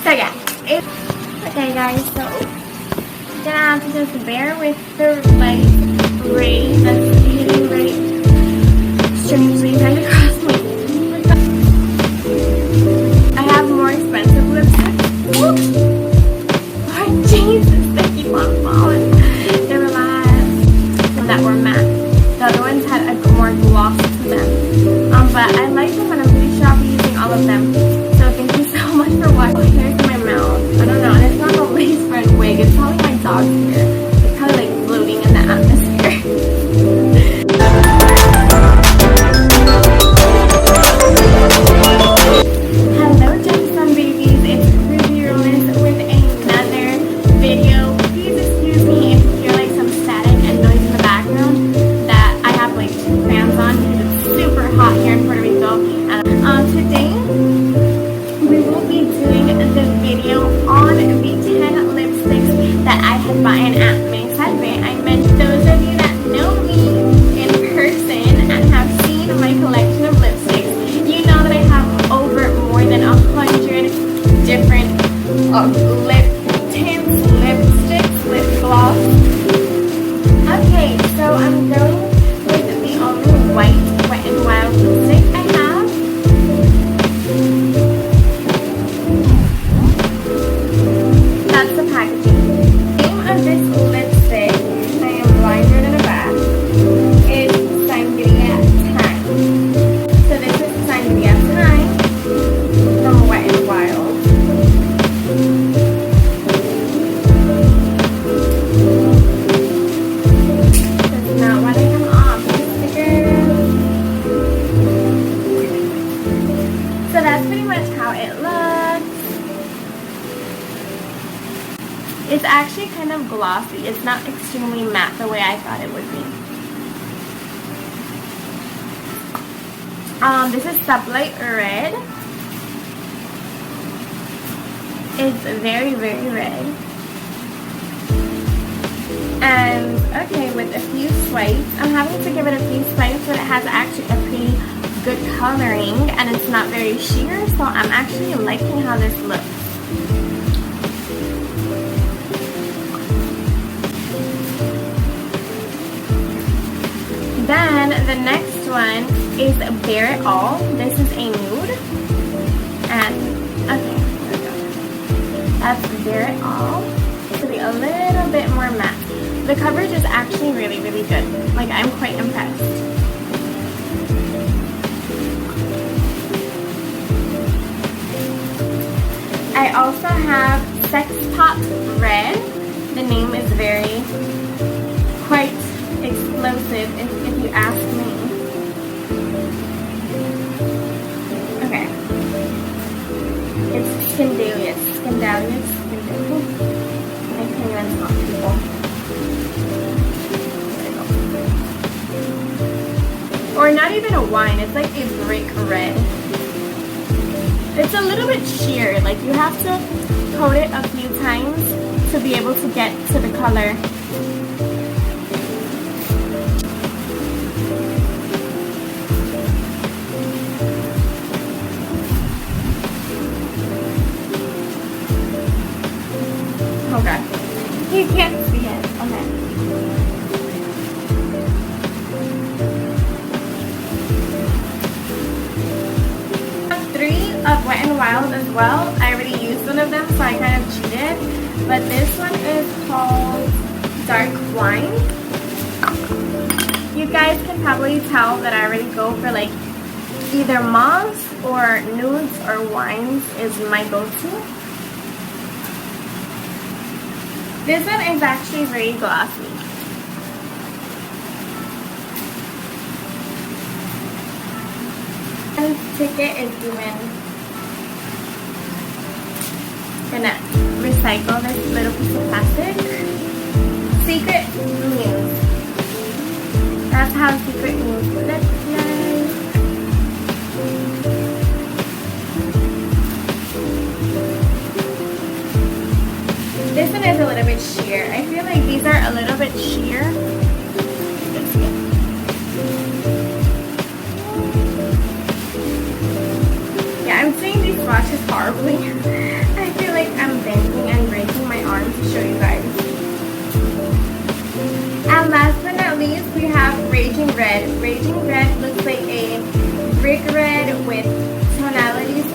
So yeah, okay guys, so you're gonna have to just bear with the light ray that's hitting right strangely kind of across my face. I have more expensive lipsticks. Lord Jesus, they keep on falling. They were last that were matte. The other ones had a more gloss to them. But I like them and I'm pretty sure I'll be using all of them. So thank you so much for watching. Oh, hair's in my mouth. I don't know, and it's not a lace front wig. It's probably my dog's hair. It's kind of like floating in the atmosphere. Hello, Gemstone babies. It's Ruby Rose with another video. Please excuse me if you hear like some static and noise in the background. That I have like 2 fans on because it's super hot here in Puerto Rico. And today we will be doing the video on the 10 lipsticks that I had bought at Salve. I meant those of you that know me in person and have seen my collection of lipsticks, you know that I have over more than 100 different lip tints, lipsticks, lip gloss. Okay, so I'm going with the only white Wet n Wild lipstick I have. That's the packaging. The name of this lipstick, I am blinder than a bat, is Sangria Time. So this is Sangria Time from Wet n Wild. That's not what I am off the sticker. So that's pretty much how it looks. It's actually kind of glossy. It's not extremely matte the way I thought it would be. This is Sublight Red. It's very, very red. And, okay, with a few swipes. I'm having to give it a few swipes, but it has actually a pretty good coloring, and it's not very sheer, so I'm actually liking how this looks. Then the next one is Bare It All. This is a nude. And okay, there we go. That's Bare It All. To be a little bit more matte. The coverage is actually really, really good. Like, I'm quite impressed. I also have Sex Pop Red. The name is very quite explosive if you ask me. Okay. It's Scandalous. Scandalous. I can't even talk to people. There we go. Or not even a wine. It's like a brick red. It's a little bit sheer. Like, you have to coat it a few times to be able to get to the color. Okay. You can't see it. Okay. I have 3 of Wet n Wild as well. I already used one of them, so I kind of cheated. But this one is called Dark Wine. You guys can probably tell that I already go for like either mauves or nudes or wines is my go-to. This one is actually very glossy. And ticket is even gonna recycle this little piece of plastic. Secret Muse. That's how Secret Muse looks like. This one is a little bit sheer. I feel like these are a little bit sheer. Yeah, I'm saying these swatches horribly. I feel like red. Raging red looks like a brick red with tonalities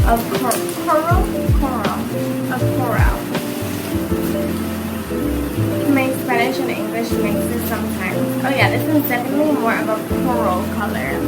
of coral. My Spanish and English mixes sometimes. Oh yeah, this is definitely more of a coral color.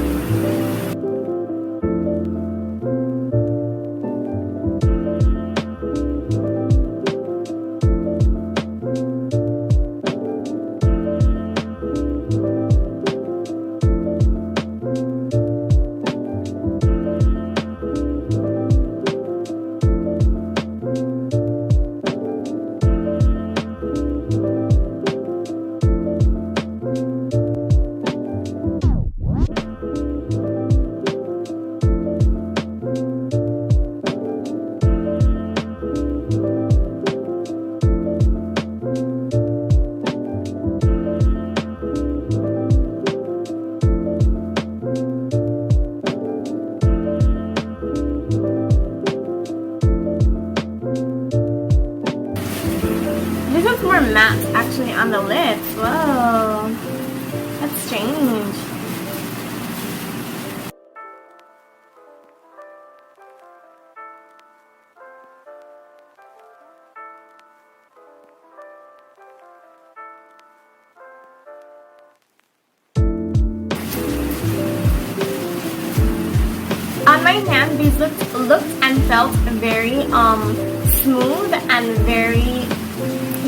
This is more matte actually on the lips. Whoa, that's strange. On my hand, these looked and felt very smooth and very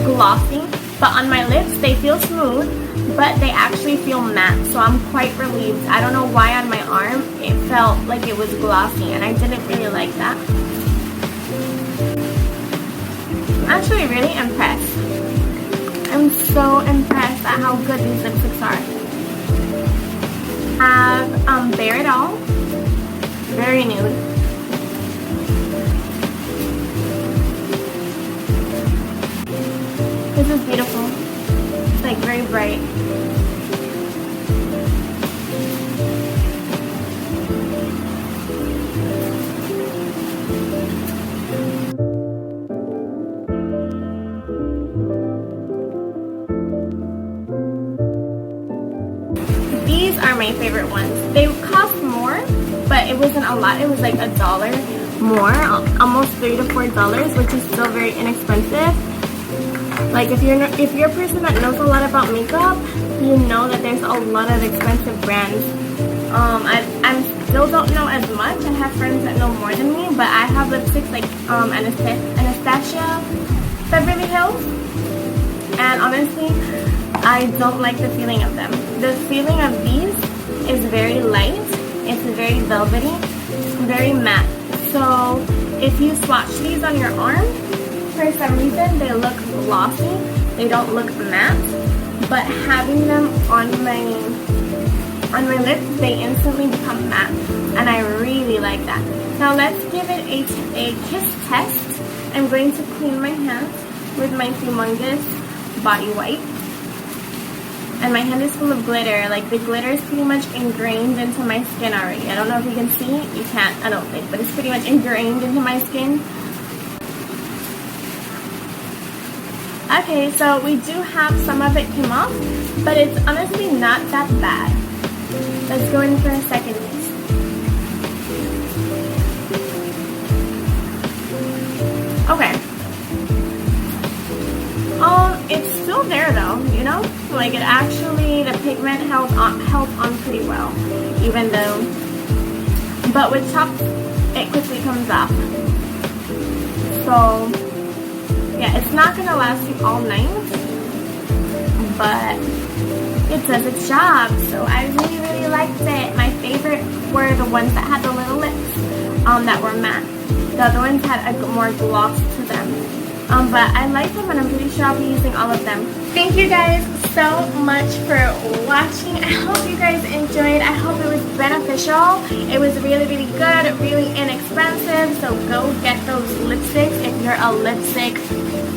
glossy, but on my lips they feel smooth, but they actually feel matte, so I'm quite relieved. I don't know why on my arm it felt like it was glossy, and I didn't really like that. I'm actually really impressed. I'm so impressed at how good these lipsticks are. I have Bare It All, very nude. This is beautiful. It's like very bright. These are my favorite ones. They cost more, but it wasn't a lot. It was like $1 more, almost $3 to $4, which is still very inexpensive. Like if you're a person that knows a lot about makeup, you know that there's a lot of expensive brands. I still don't know as much. I have friends that know more than me, but I have lipsticks like Anastasia, Beverly Hills, and honestly, I don't like the feeling of them. The feeling of these is very light. It's very velvety, very matte. So if you swatch these on your arm, for some reason they look glossy, they don't look matte, but having them on my lips, they instantly become matte, and I really like that. Now let's give it a kiss test. I'm going to clean my hands with my humongous body wipe, and my hand is full of glitter. Like the glitter is pretty much ingrained into my skin already. I don't know if you can see, you can't, I don't think, but it's pretty much ingrained into my skin. Okay, so we do have some of it came off, but it's honestly not that bad. Let's go in for a second piece. Okay. It's still there though, you know? Like it actually, the pigment held on pretty well, even though, but with Choc, it quickly comes off. So, yeah, it's not gonna last you all night, but it does its job. So I really, really liked it. My favorite were the ones that had the little lips, that were matte. The other ones had a more gloss to them. But I like them, and I'm pretty sure I'll be using all of them. Thank you guys so much for watching. I hope you guys enjoyed. I hope it was beneficial. It was really, really good, really inexpensive. So go get those lipsticks if you're a lipstick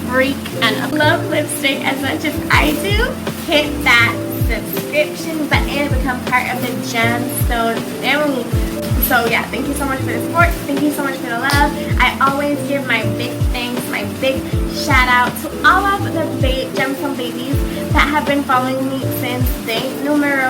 freak and love lipstick as much as I do. Hit that subscription button and become part of the Gemstone family. So yeah, thank you so much for the support. Thank you so much for the love. I always give my big thanks, my big shout out to all of the gemstone babies that have been following me since day numero